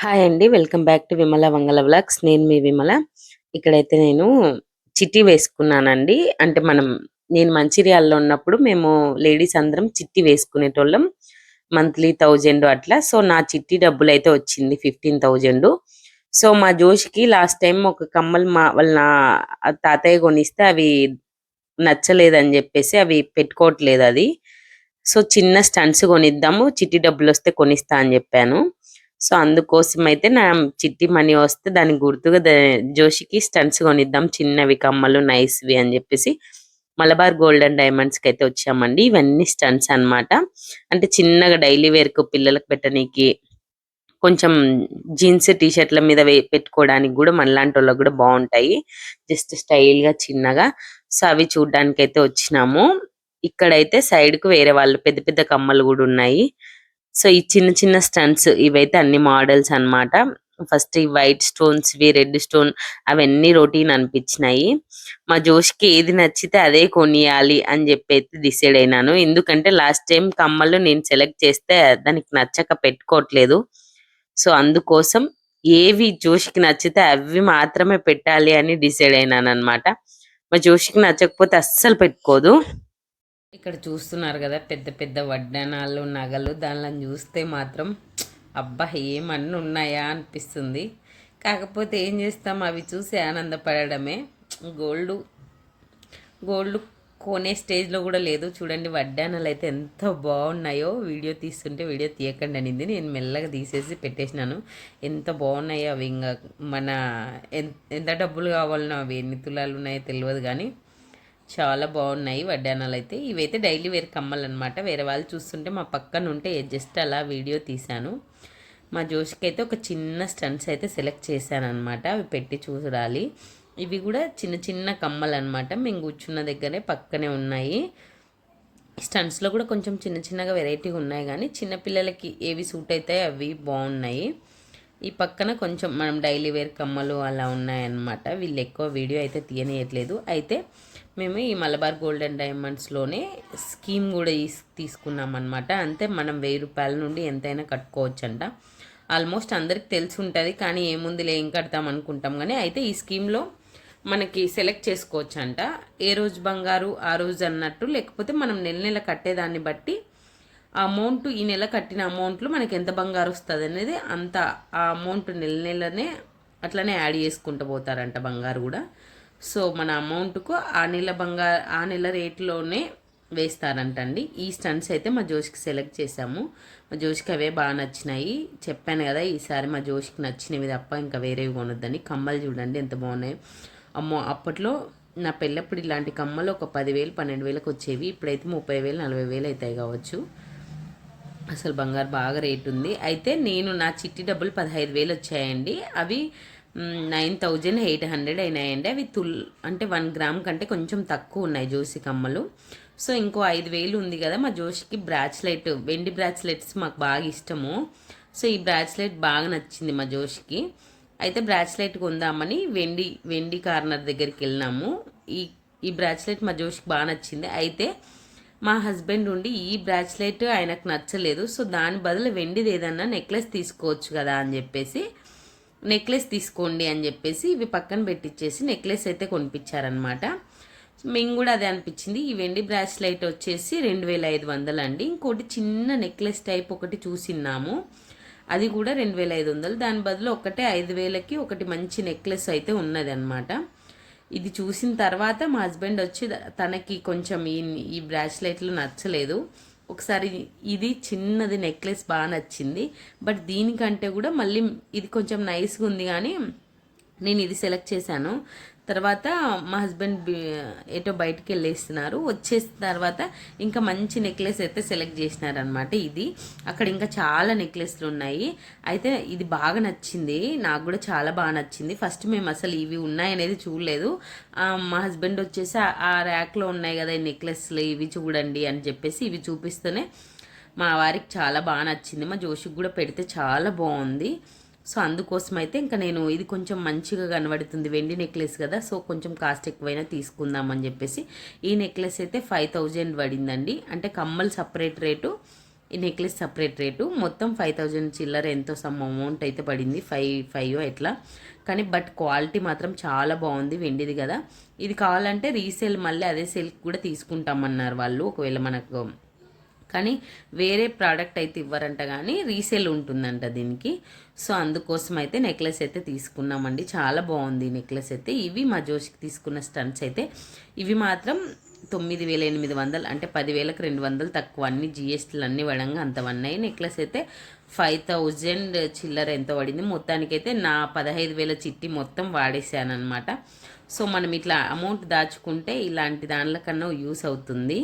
Hi అండి. Welcome back to Vimala Vangala vlogs. నేను మీ విమల. ఇక్కడైతే నేను చిట్టి వేసుకున్నానండి. అంటే నేను మంచిర్యాలలో ఉన్నప్పుడు మేము లేడీస్ అందరం చిట్టి వేసుకునేటోళ్ళం. మంత్లీ 1000 అట్లా. సో నా చిట్టి డబ్బులైతే వచ్చింది 15,000. సో మా జోష్‌కి లాస్ట్ టైమ్ ఒక కమ్మలు వాళ్ళ తాతయ్య కొనిస్తే అవి నచ్చలేదని చెప్పేసి అవి పెట్టుకోవట్లేదు అది. సో చిన్న స్టడ్స్ కొనిద్దాము, చిట్టి డబ్బులొస్తే కొనిస్తా అని చెప్పాను. సో అందుకోసమైతే నా చిట్టి మనీ వస్తే దానికి గుర్తుగా జోషికి స్టడ్స్ కొనిద్దాం, చిన్నవి కమ్మలు నైస్‌వి అని చెప్పేసి మలబార్ గోల్డ్ అండ్ డైమండ్స్‌కి అయితే వచ్చామండి. ఇవన్నీ స్టడ్స్ అన్నమాట. అంటే చిన్నగా డైలీ వేర్‌కు పిల్లలకి పెట్టనీకి, కొంచెం జీన్స్ టీ షర్ట్‌ల మీద పెట్టుకోవడానికి గూడా మనలాంటోళ్ళకి గూడా బావుంటాయి. జస్ట్ స్టైల్‌గా చిన్నగా. సో అవి చూడ్డానికైతే వచ్చినాము. ఇక్కడైతే సైడ్‌కు వేరే వాళ్ళు పెద్ద పెద్ద కమ్మలు గూడా ఉన్నాయి. సో ఈ చిన్న చిన్న స్టడ్స్ ఇవైతే అన్ని మోడల్స్ అన్నమాట. ఫస్ట్ ఈ వైట్ స్టోన్స్‌వి, రెడ్ స్టోన్ అవన్నీ రొటీన్ అనిపించినాయి. మా జోష్‌కి ఏది నచ్చితే అదే కొనియాలి అని చెప్పి అయితే డిసైడ్ అయినాను. ఎందుకంటే లాస్ట్ టైమ్ కమ్మలు నేను సెలెక్ట్ చేస్తే దానికి నచ్చక పెట్టుకోవట్లేదు. సో అందుకోసం ఏవి జోష్‌కి నచ్చితే అవి మాత్రమే పెట్టాలి అని డిసైడ్ అయినానన్నమాట. మా జోష్‌కి నచ్చకపోతే అస్సలు పెట్టుకోదు. ఇక్కడ చూస్తున్నారు కదా పెద్ద పెద్ద వడ్డానాలు, నగలు. దానిలో చూస్తే మాత్రం అబ్బా ఏమన్నీ ఉన్నాయా అనిపిస్తుంది. కాకపోతే ఏం చేస్తాం, అవి చూసి ఆనందపడడమే. గోల్డ్ గోల్డ్ కొనే స్టేజ్లో కూడా లేదు. చూడండి వడ్డానాలు అయితే ఎంత బాగున్నాయో. వీడియో తీస్తుంటే వీడియో తీయకండి అనింది, నేను మెల్లగా తీసేసి పెట్టేసినాను. ఎంత బాగున్నాయో అవి. ఇంకా మన ఎంత డబ్బులు కావాలనో అవి ఎన్ని తులాలు ఉన్నాయో తెలియదు కానీ చాలా బాగున్నాయి వడ్డానాలు అయితే. ఇవైతే డైలీ వేర్ కమ్మలు అనమాట. వేరే వాళ్ళు చూస్తుంటే మా పక్కన ఉంటే జస్ట్ అలా వీడియో తీశాను. మా జోష్కి అయితే ఒక చిన్న స్టడ్స్ అయితే సెలెక్ట్ చేశాను అనమాట. అవి పెట్టి చూడాలి. ఇవి కూడా చిన్న చిన్న కమ్మలు అనమాట. మేము కూర్చున్న దగ్గరే పక్కనే ఉన్నాయి. స్టడ్స్లో కూడా కొంచెం చిన్న చిన్నగా వెరైటీగా ఉన్నాయి కానీ చిన్నపిల్లలకి ఏవి సూట్ అవుతాయి అవి బాగున్నాయి. ఈ పక్కన కొంచెం మనం డైలీ వేర్ కమ్మలు అలా ఉన్నాయన్నమాట. వీళ్ళు ఎక్కువ వీడియో అయితే తీయనియట్లేదు. అయితే మేము ఈ మలబార్ గోల్డ్ అండ్ డైమండ్స్లోనే స్కీమ్ కూడా తీసుకున్నాం అనమాట. అంతే మనం 1000 రూపాయల నుండి ఎంతైనా కట్టుకోవచ్చంట. ఆల్మోస్ట్ అందరికి తెలిసి ఉంటుంది కానీ ఏముందిలే ఏం కడతాం అనుకుంటాం కానీ అయితే ఈ స్కీమ్లో మనకి సెలెక్ట్ చేసుకోవచ్చు అంట. ఏ రోజు బంగారు ఆ రోజు అన్నట్టు, లేకపోతే మనం నెల నెల కట్టేదాన్ని బట్టి ఆ అమౌంట్, ఈ నెల కట్టిన అమౌంట్లో మనకి ఎంత బంగారు వస్తుంది అనేది అంత ఆ అమౌంట్ నెల నెలనే అట్లనే యాడ్ చేసుకుంటూ పోతారంట బంగారు కూడా. సో మన అమౌంట్కు ఆ నెల రేట్లోనే వేస్తారంటండి. ఈ స్టడ్స్ అయితే మా జోష్కి సెలెక్ట్ చేసాము. మా జోష్కి అవే బాగా నచ్చినాయి. చెప్పాను కదా ఈసారి మా జోష్కి నచ్చినవి తప్ప ఇంకా వేరేవి కొనొద్దని. కమ్మలు చూడండి ఎంత బాగున్నాయి. అమ్మో అప్పట్లో నా పెళ్ళప్పుడు ఇలాంటి కమ్మలు ఒక 10,000 12,000కి వచ్చేవి. ఇప్పుడైతే 30,000 40,000 అవుతాయి కావచ్చు. అసలు బంగారు బాగా రేటు ఉంది. అయితే నేను నా చిట్టి డబ్బులు 15,000 వచ్చాయండి. అవి 9,800 అయినాయండి. అవి అంటే 1 గ్రామ్ కంటే కొంచెం తక్కువ ఉన్నాయి జోసి కమ్మలు. సో ఇంకో 5,000 ఉంది కదా మా జోషికి బ్రాచ్లెట్, వెండి బ్రాచ్లెట్స్ మాకు బాగా ఇష్టము. సో ఈ బ్రాచ్లెట్ బాగా నచ్చింది మా జోషికి. అయితే బ్రాచ్లెట్ కొందామని వెండి కార్నర్ దగ్గరికి వెళ్ళినాము. ఈ ఈ బ్రాచ్లెట్ మా జోషికి బాగా నచ్చింది. అయితే మా హస్బెండ్ ఉండి ఈ బ్రాచ్లెట్ ఆయనకు నచ్చలేదు. సో దాని బదులు వెండిది ఏదన్నా నెక్లెస్ తీసుకోవచ్చు కదా అని చెప్పేసి నెక్లెస్ తీసుకోండి అని చెప్పేసి ఇవి పక్కన పెట్టించేసి నెక్లెస్ అయితే కొనిపించారనమాట. మేము కూడా అదే అనిపించింది. ఈ వెండి బ్రాస్లెట్ వచ్చేసి 2,500 అండి. ఇంకోటి చిన్న నెక్లెస్ టైప్ ఒకటి చూసిన్నాము, అది కూడా 2,500. దాని బదులు ఒకటే 5,000కి ఒకటి మంచి నెక్లెస్ అయితే ఉన్నది అనమాట. ఇది చూసిన తర్వాత మా హస్బెండ్ వచ్చి తనకి కొంచెం ఈ బ్రాస్లెట్లు నచ్చలేదు. ఒకసారి ఇది చిన్నది నెక్లెస్ బాగా నచ్చింది, బట్ దీనికంటే కూడా మళ్ళీ ఇది కొంచెం నైస్గా ఉంది కానీ నేను ఇది సెలెక్ట్ చేశాను. తర్వాత మా హస్బెండ్ ఏటో బయటికి వెళ్ళేస్తున్నారు. వచ్చేసిన తర్వాత ఇంకా మంచి నెక్లెస్ అయితే సెలెక్ట్ చేసినారనమాట. ఇది అక్కడ ఇంకా చాలా నెక్లెస్లు ఉన్నాయి. అయితే ఇది బాగా నచ్చింది, నాకు కూడా చాలా బాగా నచ్చింది. ఫస్ట్ మేము అసలు ఇవి ఉన్నాయనేది చూడలేదు. మా హస్బెండ్ వచ్చేసి ఆ ర్యాక్లో ఉన్నాయి కదా ఈ నెక్లెస్లు, ఇవి చూడండి అని చెప్పేసి ఇవి చూపిస్తూనే మా వారికి చాలా బాగా నచ్చింది. మా జోషికి కూడా పెడితే చాలా బాగుంది. సో అందుకోసం అయితే ఇంకా నేను ఇది కొంచెం మంచిగా కనబడుతుంది, వెండి నెక్లెస్ కదా, సో కొంచెం కాస్ట్ ఎక్కువైనా తీసుకుందామని చెప్పేసి ఈ నెక్లెస్ అయితే 5,000 పడిందండి. అంటే కమ్మలు సపరేట్ రేటు, ఈ నెక్లెస్ సపరేట్ రేటు. మొత్తం 5000 చిల్లర ఎంతో సమ్ అమౌంట్ అయితే పడింది, 5 ఎట్లా. కానీ బట్ క్వాలిటీ మాత్రం చాలా బాగుంది, వెండిది కదా. ఇది కావాలంటే రీసేల్ మళ్ళీ అదే సేల్కి కూడా తీసుకుంటామన్నారు వాళ్ళు, ఒకవేళ మనకు. కానీ వేరే ప్రోడక్ట్ అయితే ఇవ్వరంట, కానీ రీసేల్ ఉంటుందంట దీనికి. సో అందుకోసం అయితే నెక్లెస్ అయితే తీసుకున్నామండి. చాలా బాగుంది నెక్లెస్ అయితే. ఇవి మా జోషికి తీసుకున్న స్టన్స్ అయితే. ఇవి మాత్రం 9800, అంటే 10,000కి 200 తక్కువ. అన్ని జిఎస్టీలు అన్నీ పడంగా అంత పడినాయి. నెక్లెస్ అయితే 5000 చిల్లర ఎంత పడింది. మొత్తానికైతే నా 15,000 చిట్టి మొత్తం వాడేసాను అనమాట. సో మనం ఇట్లా అమౌంట్ దాచుకుంటే ఇలాంటి దానిల కన్నా యూస్ అవుతుంది.